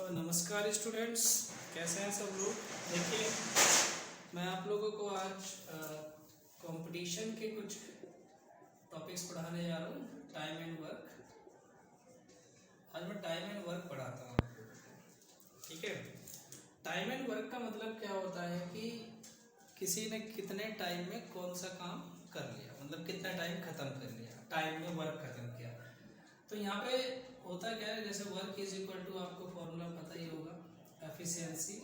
नमस्कार स्टूडेंट्स, कैसे हैं सब लोग। देखिए, मैं आप लोगों को आज कंपटीशन के कुछ टॉपिक्स पढ़ाने जा रहा हूँ। Time and work. आज मैं टाइम एंड वर्क पढ़ाता हूँ आपको, ठीक है। टाइम एंड वर्क का मतलब क्या होता है कि किसी ने कितने टाइम में कौन सा काम कर लिया, मतलब कितना टाइम खत्म कर लिया, टाइम में वर्क खत्म किया। तो यहाँ पे होता क्या है, जैसे वर्क इज इक्वल टू, आपको फॉर्मूला पता ही होगा, एफिशिएंसी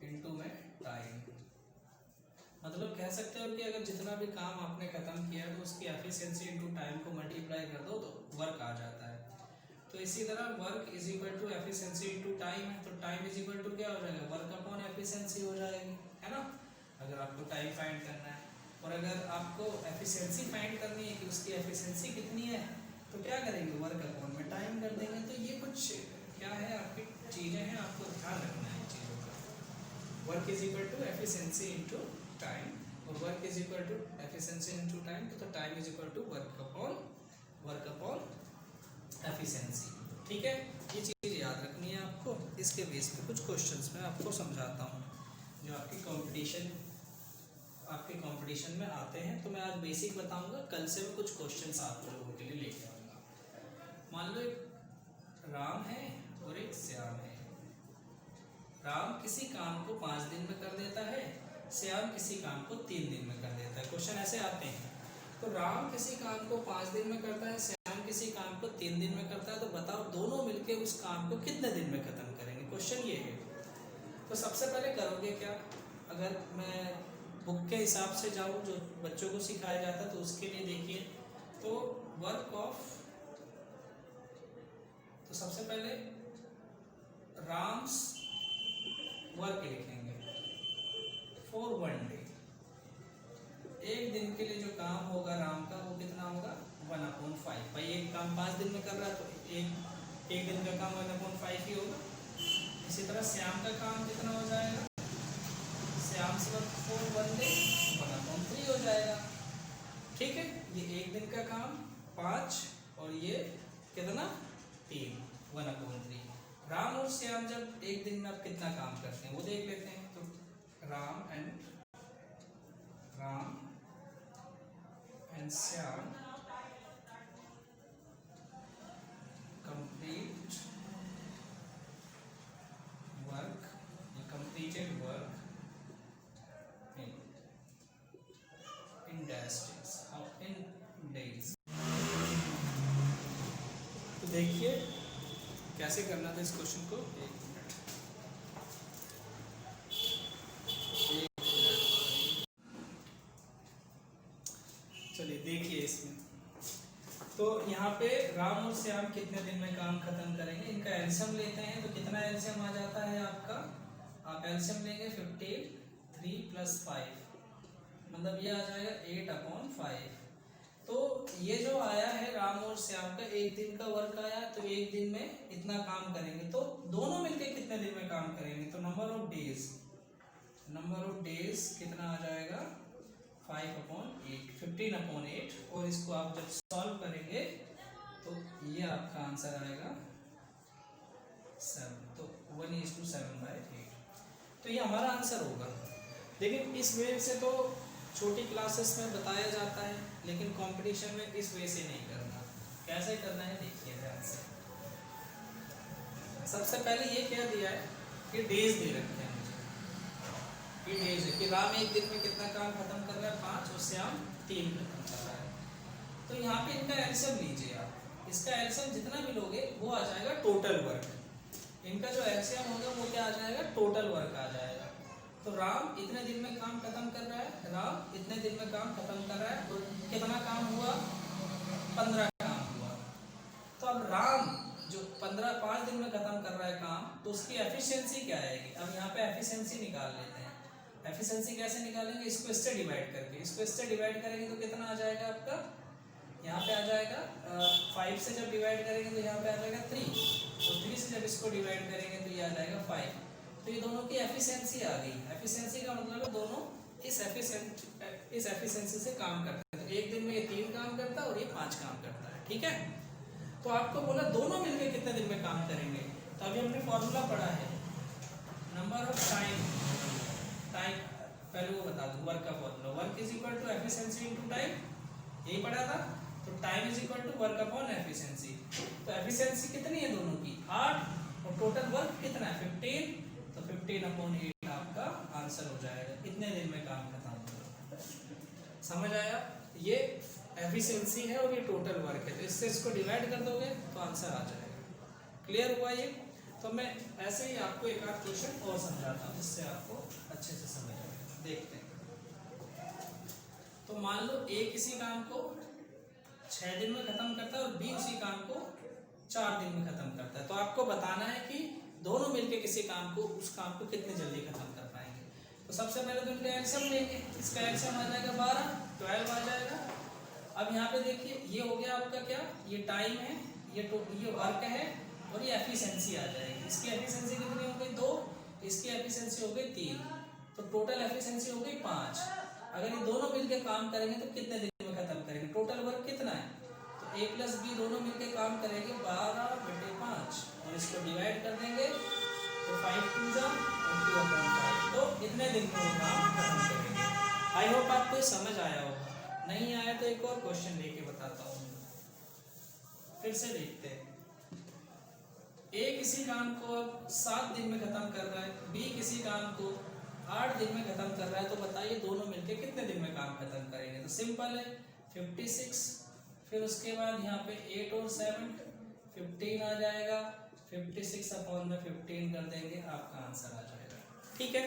इनटू में टाइम। मतलब कह सकते हो कि अगर जितना भी काम आपने खत्म किया तो उसकी एफिशिएंसी इनटू टाइम को मल्टीप्लाई कर दो तो वर्क आ जाता है। तो इसी तरह work is equal to efficiency into time है, तो टाइम इज इक्वल टू क्या हो जाएगा, वर्क अपॉन एफिशिएंसी हो जाएगी, है ना। अगर आपको टाइम फाइंड करना है और अगर आपको एफिशिएंसी फाइंड करनी है कि उसकी एफिशिएंसी कितनी है, तो क्या करेंगे, वर्क अपॉन में टाइम कर देंगे। तो ये कुछ क्या है, आपकी चीज़ें हैं, आपको ध्यान रखना है चीज़ों का। Work is equal to efficiency into time, और work is equal to efficiency into time, तो time is equal to work upon efficiency, ठीक है। ये चीज़ याद रखनी है आपको। इसके बेस पे कुछ क्वेश्चंस मैं आपको समझाता हूँ जो आपके कंपटीशन में आते हैं। तो मैं आज बेसिक बताऊंगा, कल से मैं कुछ क्वेश्चंस आप लोगों के लिए लेके आऊँगा। मान लो एक राम है और एक श्याम है। राम किसी काम को 5 दिन में कर देता है, श्याम किसी काम को 3 दिन में कर देता है। क्वेश्चन ऐसे आते हैं। तो राम किसी काम को 5 दिन में करता है, श्याम किसी काम को 3 दिन में करता है, तो बताओ दोनों मिलके उस काम को कितने दिन में खत्म करेंगे। क्वेश्चन ये है। तो सबसे पहले करोगे क्या, अगर मैं बुक के हिसाब से जाऊँ जो बच्चों को सिखाया जाता है, तो उसके लिए देखिए, तो वर्क ऑफ, तो सबसे पहले राम्स वर्क लिखेंगे फॉर 1 डे। एक दिन के लिए जो काम होगा राम का, वो कितना होगा, 1/5। भाई एक काम 5 दिन में कर रहा है तो एक दिन का काम 1/5 ही होगा। इसी तरह श्याम का काम कितना हो जाएगा, श्याम से वर्क फॉर 1 डे 1/3 हो जाएगा, ठीक है। ये एक दिन का काम 5 और ये कितना 3, 1/3। राम और श्याम जब एक दिन में आप कितना काम करते हैं वो देख लेते हैं। तो Ram and Shyam complete work, completed work in days, in days। तो देखिए कैसे करना था इस क्वेश्चन को। एक मिनट, चलिए देखिए इसमें। तो यहाँ पे राम और श्याम कितने दिन में काम खत्म करेंगे, इनका एलसीएम लेते हैं। तो कितना एलसीएम आ जाता है आपका, आप एलसीएम लेंगे 15, 3 + 5, मतलब ये आ जाएगा 8/5। तो ये जो आया है राम और श्याम का एक दिन का वर्क आया, तो एक दिन में इतना काम करेंगे। तो दोनों मिलकर कितने दिन में काम करेंगे, तो नंबर ऑफ डेज कितना आ जाएगा, 5/8, 15/8। और इसको आप जब सॉल्व करेंगे तो ये आपका आंसर आएगा 7, तो 1:7/8। तो ये हमारा आंसर होगा। लेकिन इस वे से तो छोटी क्लासेस में बताया जाता है, लेकिन कंपटीशन में इस वे से नहीं करना। कैसे करना है देखिए ध्यान से। सबसे पहले ये क्या दिया है कि डेज दे रखे हैं मुझे, ये डेज है कि राम एक दिन में कितना काम खत्म कर रहा है, 5, और श्याम 3 खत्म कर रहा है। तो यहाँ पे इनका एलसीएम लीजिए आप। इसका एलसीएम जितना भी लोगे वो आ जाएगा टोटल वर्क। इनका जो एलसीएम होगा वो क्या आ जाएगा, टोटल वर्क आ जाएगा। तो राम इतने दिन में काम खत्म कर रहा है, राम इतने दिन में काम खत्म कर रहा है, और कितना काम हुआ, 15 काम हुआ। तो अब राम जो 5 दिन में खत्म कर रहा है काम, तो उसकी एफिशिएंसी क्या आएगी। अब यहाँ पे एफिशिएंसी निकाल लेते हैं। एफिशिएंसी कैसे निकालेंगे, इसको इससे डिवाइड करके। इसको इससे डिवाइड करेंगे तो कितना आ जाएगा आपका, यहाँ पे आ जाएगा 5 से जब डिवाइड करेंगे तो यहाँ पे आ जाएगा 3, तो 3 से जब इसको डिवाइड करेंगे तो ये आ जाएगा 5। तो ये दोनों की एफिशिएंसी आ गई। एफिशिएंसी का मतलब है दोनों इस एफिशिएंसी से काम करते हैं। तो एक दिन में ये 3 काम करता है और ये 5 काम करता है, ठीक है। तो आपको बोला दोनों मिलके कितने दिन में काम करेंगे, तो अभी हमने फॉर्मूला पढ़ा है नंबर ऑफ टाइम, पहले वो बता दूं वर्क का फॉर्मूला, work is equal to efficiency into time, यही पढ़ा था। तो time is equal to work upon efficiency. तो एफिशिएंसी कितनी है दोनों की 8 और टोटल वर्क कितना है 15, तो 15/8 आपका आंसर हो जाएगा, इतने दिन में काम खत्म होगा। समझ आया, ये एफिशिएंसी है और ये टोटल वर्क है, तो इससे इसको डिवाइड कर दोगे तो आंसर आ जाएगा। क्लियर हुआ ये? तो मैं ऐसे ही आपको एक आध क्वेश्चन और समझाता हूँ जिससे आपको अच्छे से समझ आएगा। देखते हैं। तो मान लो ए किसी काम को 6 दिन में खत्म करता है और बी उसी काम को 4 दिन में खत्म करता है, तो आपको बताना है कि दोनों मिलके किसी काम को उस काम को कितने जल्दी खत्म कर पाएंगे। तो सबसे पहले तो इनका एलसीएम लेंगे, इसका एलसीएम आ जाएगा 12 आ जाएगा। अब यहाँ पे देखिए ये हो गया आपका क्या, ये टाइम है, ये वर्क है और ये एफिशिएंसी आ जाएगी। इसकी एफिशिएंसी कितनी हो गई 2, इसकी एफिशिएंसी हो गई 3, तो टोटल एफिशिएंसी हो गई 5। अगर ये दोनों मिलके काम करेंगे तो कितने दिन में खत्म करेंगे, टोटल वर्क कितना है, तो a प्लस बी दोनों मिलके काम करेंगे 12/5 और इसको डिवाइड कर देंगे तो 5 2 जा और 2/5, तो इतने दिन में वो काम खत्म करेंगे। आई होप आपको समझ आया होगा, नहीं आया तो एक और क्वेश्चन लेके बताता हूँ, फिर से देखते हैं। ए किसी काम को 7 दिन में खत्म कर रहा है, बी किसी काम को 8 दिन में खत्म कर रहा है, तो बताइए दोनों मिलके कितने दिन में काम खत्म करेंगे। तो सिंपल है 56, फिर उसके बाद यहाँ पे 8 और 7 15 आ जाएगा, 56/15 कर देंगे, आपका आंसर आ जाएगा। ठीक है,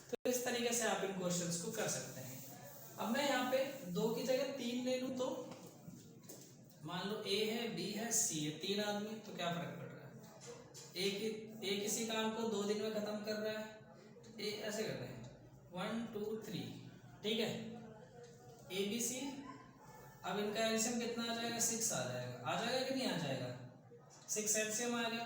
तो इस तरीके से आप इन क्वेश्चंस को कर सकते हैं। अब मैं यहाँ पे 2 की जगह 3 ले लूँ, तो मान लो ए है, बी है, सी है, 3 आदमी, तो क्या फर्क पड़ रहा है, ए किसी काम को 2 दिन में खत्म कर रहा है, ए ऐसे कर रहे हैं 1 2 3, ठीक है, ए बी सी। अब इनका एलसीएम कितना आ जाएगा 6 आ जाएगा कि नहीं आ जाएगा, 6 एलसीएम आ गया।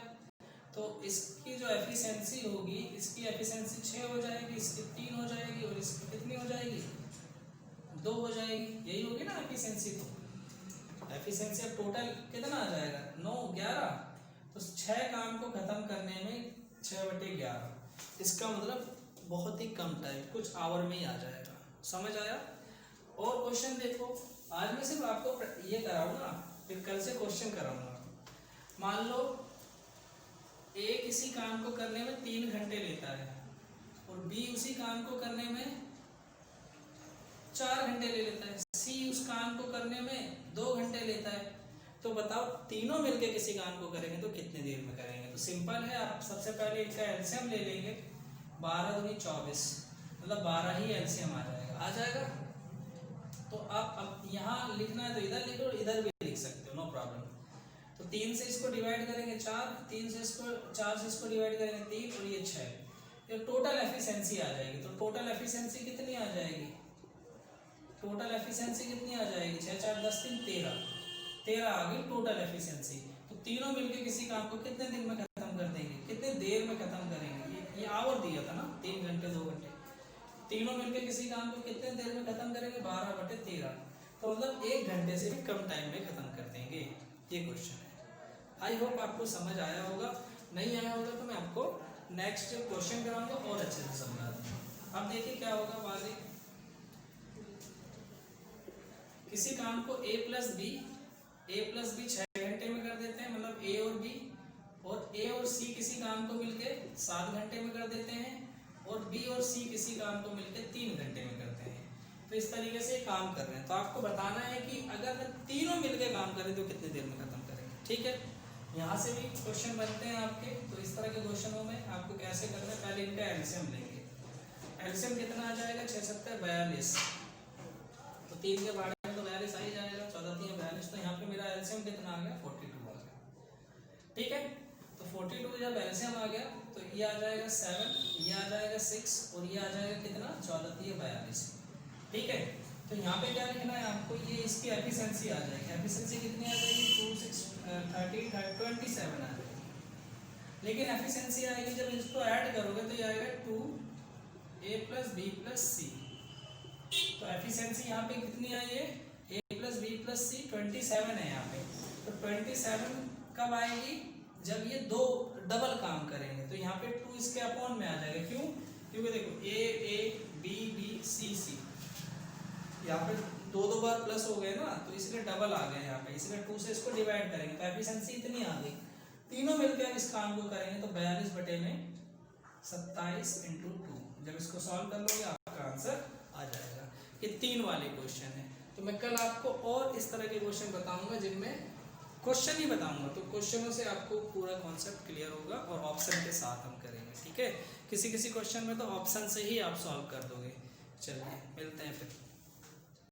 तो इसकी जो एफिशिएंसी होगी, इसकी एफिशिएंसी 6 हो जाएगी, इसकी 3 हो जाएगी और इसकी कितनी हो जाएगी 2 हो जाएगी, यही होगी ना एफिशिएंसी। तो एफिशिएंसी अब टोटल कितना आ जाएगा 9 11, तो 6 काम को खत्म करने में 6/11, इसका मतलब बहुत ही कम टाइम, कुछ आवर में ही आ जाएगा। समझ आया? और क्वेश्चन देखो, आज मैं सिर्फ आपको ये कराऊंगा, फिर कल से क्वेश्चन कराऊंगा। मान लो ए किसी काम को करने में 3 घंटे लेता है और बी उसी काम को करने में 4 घंटे ले लेता है, सी उस काम को करने में 2 घंटे लेता है, तो बताओ तीनों मिलके किसी काम को करेंगे तो कितने देर में करेंगे। तो सिंपल है, आप सबसे पहले इनका एलसीएम ले लेंगे, 12 दूनी 24, मतलब 12 ही एलसीएम आ जाएगा। तो आप अब यहाँ लिखना है तो इधर लिख लो, इधर भी लिख सकते हो, नो प्रॉब्लम। तो 3 से इसको डिवाइड करेंगे 4, 3 से इसको 4 से इसको डिवाइड करेंगे 3 और ये 6, ये टोटल एफिशिएंसी आ जाएगी। तो टोटल एफिशिएंसी कितनी आ जाएगी, टोटल एफिशिएंसी कितनी आ जाएगी 6 4 10 3 13 आ गई टोटल एफिशिएंसी। तो तीनों मिलके किसी काम को कितने दिन में खत्म कर देंगे, कितने देर में खत्म करेंगे, ये आवर दिया था ना 3 घंटे 2 घंटे, तीनों मिलके किसी काम को कितने देर में खत्म करेंगे 12/13, तो मतलब 1 घंटे से भी कम टाइम में खत्म कर देंगे। ये क्वेश्चन है। आई होप आपको समझ आया होगा, नहीं आया होगा तो मैं आपको नेक्स्ट क्वेश्चन कराऊंगा और अच्छे से समझा दूंगा। अब देखिए क्या होगा, वाजी किसी काम को ए प्लस बी 6 घंटे में कर देते हैं, मतलब ए और बी, और ए और सी किसी काम को मिलके 7 घंटे में कर देते हैं, और बी और सी किसी काम को मिलके 3 घंटे में करते हैं। तो इस तरीके से काम कर रहे हैं। तो आपको बताना है कि अगर तीनों मिलके काम करें तो कितने देर में खत्म करेंगे। ठीक है, यहाँ से भी क्वेश्चन बनते हैं आपके। तो इस तरह के क्वेश्चनों में आपको कैसे करना है, पहले इनका एलसीएम लेंगे। एलसीएम कितना आ जाएगा 6 7 42, तो 3 के बारे में तो 42 आ ही जाएगा, 14 3 42, तो यहाँ पे मेरा एलसीएम कितना आ गया 42 आ गया। ठीक है, तो 42 जब एलसीएम आ गया तो ये आ जाएगा 7, ये आ जाएगा 6 और ये आ जाएगा कितना 14 3 42। ठीक है, तो यहाँ पे क्या लिखना है आपको, ये इसकी एफिशिएंसी आ जाएगी। एफिशिएंसी कितनी आ जाएगी 2 6 30 27 आ जाएगी। लेकिन एफिशिएंसी आएगी जब इसको ऐड करोगे तो ये आएगा 2a + b + c। तो एफिशिएंसी यहाँ पे कितनी आई है a + b + c 27 है यहाँ पे। तो 27 कब आएगी? जब ये दो डबल काम करेंगे। तो यहाँ पे 2 इसके अपॉन में आ जाएगा। क्यों? क्योंकि देखो A B B C C यहाँ पे दो बार प्लस हो गए ना, तो इसलिए डबल आ गए यहाँ पे, इसलिए 2 से इसको डिवाइड करेंगे तो एफिशिएंसी इतनी आ गई। तीनों मिलकर इस काम को करेंगे तो 42 बटे में 27 इंटू 2। जब इसको सॉल्व कर लोगे आपका आंसर आ जाएगा। ये 3 वाले क्वेश्चन है। तो मैं कल आपको और इस तरह के क्वेश्चन बताऊंगा जिनमें क्वेश्चन ही बताऊंगा, तो क्वेश्चनों से आपको पूरा कॉन्सेप्ट क्लियर होगा और ऑप्शन के साथ हम करेंगे। ठीक है, किसी किसी क्वेश्चन में तो ऑप्शन से ही आप सॉल्व कर दोगे। चलिए मिलते हैं फिर।